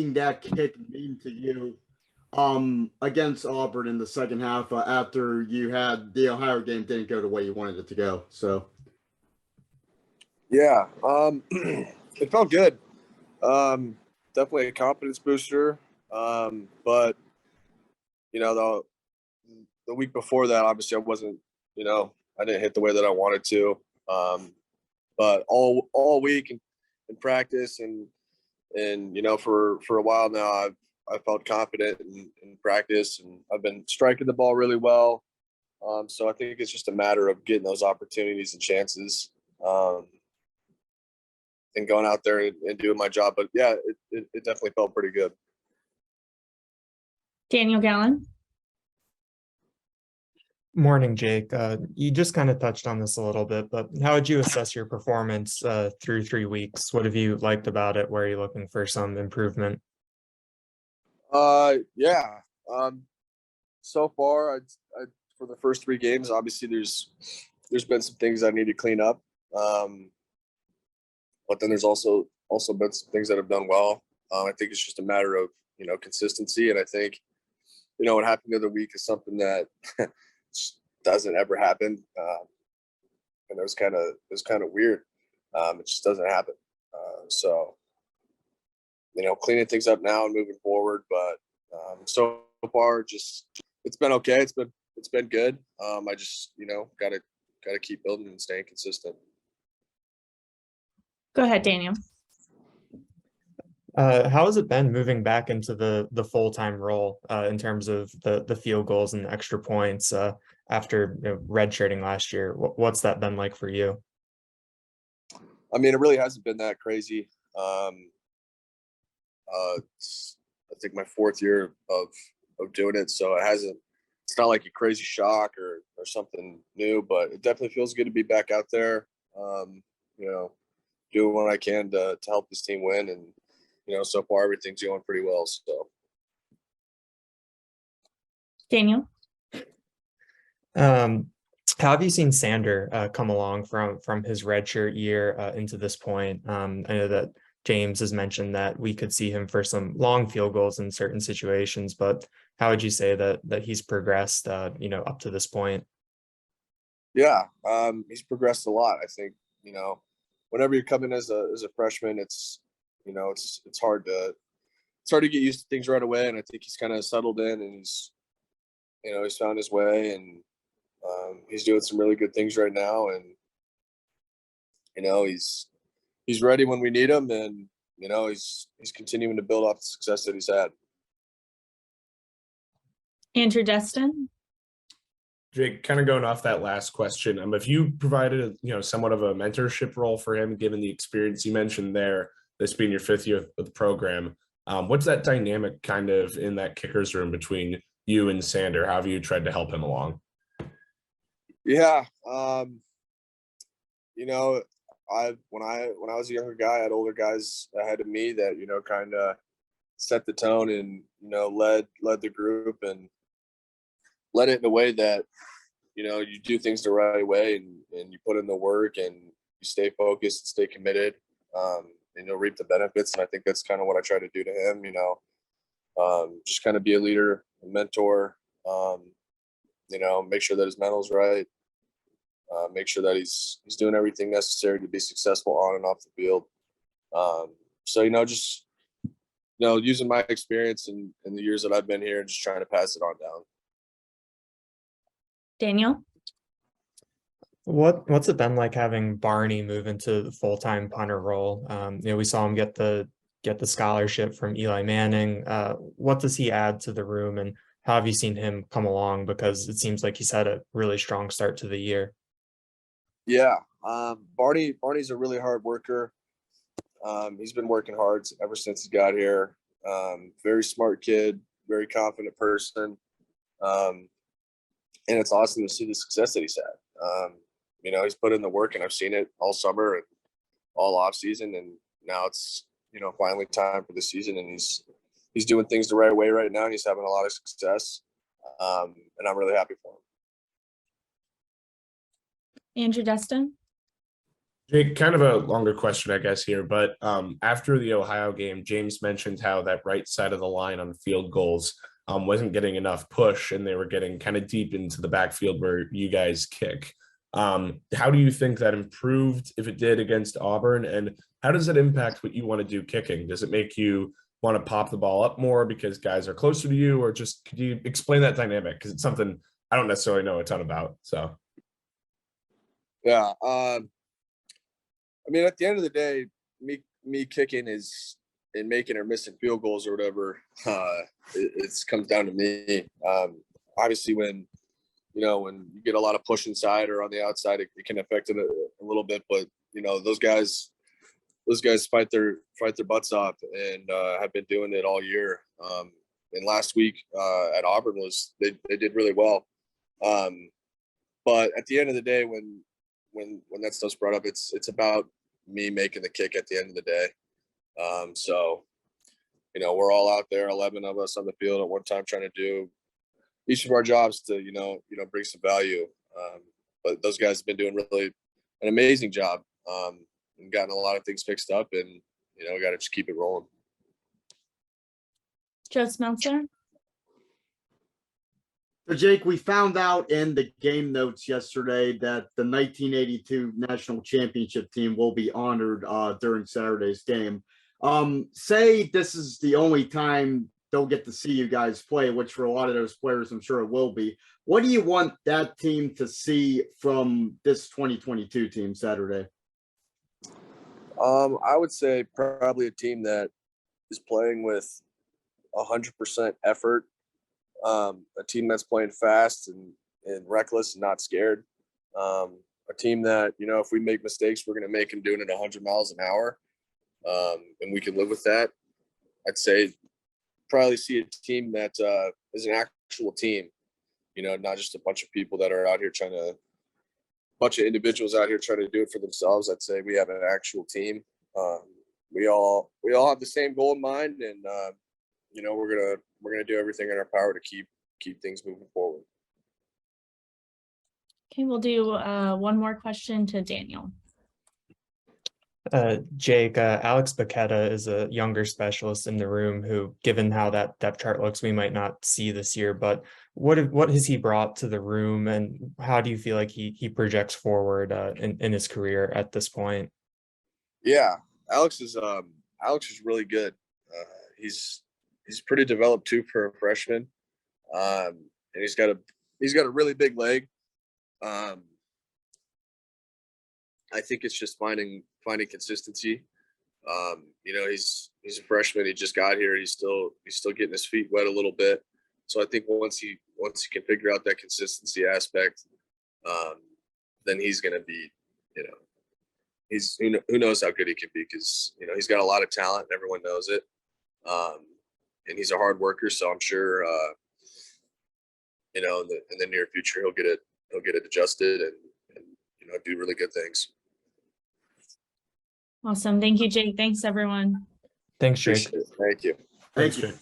making that kick mean to you against Auburn in the second half after you had the Ohio game didn't go the way you wanted it to go? So yeah, it felt good. Definitely a confidence booster. But you know, the week before that, obviously I wasn't, I didn't hit the way that I wanted to. But all week in practice and for a while now, I felt confident in practice, and I've been striking the ball really well. So I think it's just a matter of getting those opportunities and chances, and going out there and doing my job. But yeah, it definitely felt pretty good. Daniel Gallen. Morning, Jake. You just kind of touched on this a little bit, but how would you assess your performance through 3 weeks? What have you liked about it? Where are you looking for some improvement? Yeah. So far, I for the first 3 games, obviously there's been some things I need to clean up. But then there's also been some things that have done well. I think it's just a matter of, consistency. And I think, what happened the other week is something that doesn't ever happen. And it was kind of weird. It just doesn't happen. So, cleaning things up now and moving forward. But so far, just it's been okay. It's been good. I just gotta keep building and staying consistent. Go ahead, Daniel. How has it been moving back into the full-time role in terms of the field goals and the extra points after redshirting last year? What's that been like for you? I mean, it really hasn't been that crazy. It's, I think, my 4th year of doing it, so it's not like a crazy shock or something new, but it definitely feels good to be back out there, doing what I can to help this team win. And so far everything's going pretty well. So Daniel. How have you seen Sander come along from his redshirt year into this point? I know that James has mentioned that we could see him for some long field goals in certain situations, but how would you say that he's progressed, up to this point? Yeah, he's progressed a lot. I think, whenever you come in as a freshman, it's hard to get used to things right away. And I think he's kind of settled in, and he's found his way, and he's doing some really good things right now. And he's ready when we need him, and he's continuing to build off the success that he's had. Andrew Destin. Jake, kind of going off that last question, if you provided somewhat of a mentorship role for him, given the experience you mentioned there, this being your 5th year of the program, what's that dynamic kind of in that kickers room between you and Sander? How have you tried to help him along? Yeah, when I was a younger guy, I had older guys ahead of me that kind of set the tone and led the group and led it in a way that you do things the right way, and you put in the work, and you stay focused and stay committed, and you'll reap the benefits. And I think that's kind of what I try to do to him. Just kind of be a leader, a mentor. Make sure that his mental's right. Make sure that he's doing everything necessary to be successful on and off the field. So just using my experience in the years that I've been here and just trying to pass it on down. Daniel. What's it been like having Barney move into the full-time punter role? We saw him get the scholarship from Eli Manning. What does he add to the room, and how have you seen him come along? Because it seems like he's had a really strong start to the year. Yeah, Barney's a really hard worker. He's been working hard ever since he got here. Very smart kid, very confident person. And it's awesome to see the success that he's had. He's put in the work, and I've seen it all summer and all off season. And now it's, finally time for the season, and he's doing things the right way right now, and he's having a lot of success. And I'm really happy for him. Andrew Destin. Jake, kind of a longer question, I guess, here, but after the Ohio game, James mentioned how that right side of the line on field goals wasn't getting enough push, and they were getting kind of deep into the backfield where you guys kick. How do you think that improved, if it did, against Auburn, and how does it impact what you want to do kicking? Does it make you want to pop the ball up more because guys are closer to you, or just could you explain that dynamic? Because it's something I don't necessarily know a ton about. So, Yeah. I mean, at the end of the day, me kicking is and making or missing field goals or whatever. It comes down to me. Obviously, when you get a lot of push inside or on the outside, it can affect it a little bit. But those guys fight their butts off and have been doing it all year. And last week at Auburn they did really well. But at the end of the day, when that stuff's brought up, it's about me making the kick at the end of the day. So we're all out there, 11 of us on the field at one time, trying to do each of our jobs to bring some value. But those guys have been doing really an amazing job and gotten a lot of things fixed up, and we got to just keep it rolling. Joe Smeltzer. So Jake, we found out in the game notes yesterday that the 1982 national championship team will be honored during Saturday's game. Say this is the only time they'll get to see you guys play, which for a lot of those players, I'm sure it will be. What do you want that team to see from this 2022 team Saturday? I would say probably a team that is playing with 100% effort. A team that's playing fast and reckless and not scared. A team that, if we make mistakes, we're going to make them doing it 100 miles an hour. And we can live with that. I'd say probably see a team that is an actual team, not just a bunch of people that are out here bunch of individuals out here trying to do it for themselves. I'd say we have an actual team. We all have the same goal in mind, and we're gonna do everything in our power to keep things moving forward. Okay, we'll do one more question to Daniel. Jake, Alex Baketta is a younger specialist in the room who, given how that depth chart looks, we might not see this year, but what has he brought to the room, and how do you feel like he projects forward in his career at this point? Yeah, Alex is really good. He's pretty developed too for a freshman. And he's got a really big leg. I think it's just finding consistency. He's a freshman. He just got here. He's still getting his feet wet a little bit. So I think once he can figure out that consistency aspect, then he's going to be, who knows how good he can be, because he's got a lot of talent and everyone knows it. And he's a hard worker, so I'm sure in the near future he'll get it adjusted and do really good things. Awesome. Thank you, Jake. Thanks, everyone. Thanks, Jake. Thank you. Thank you.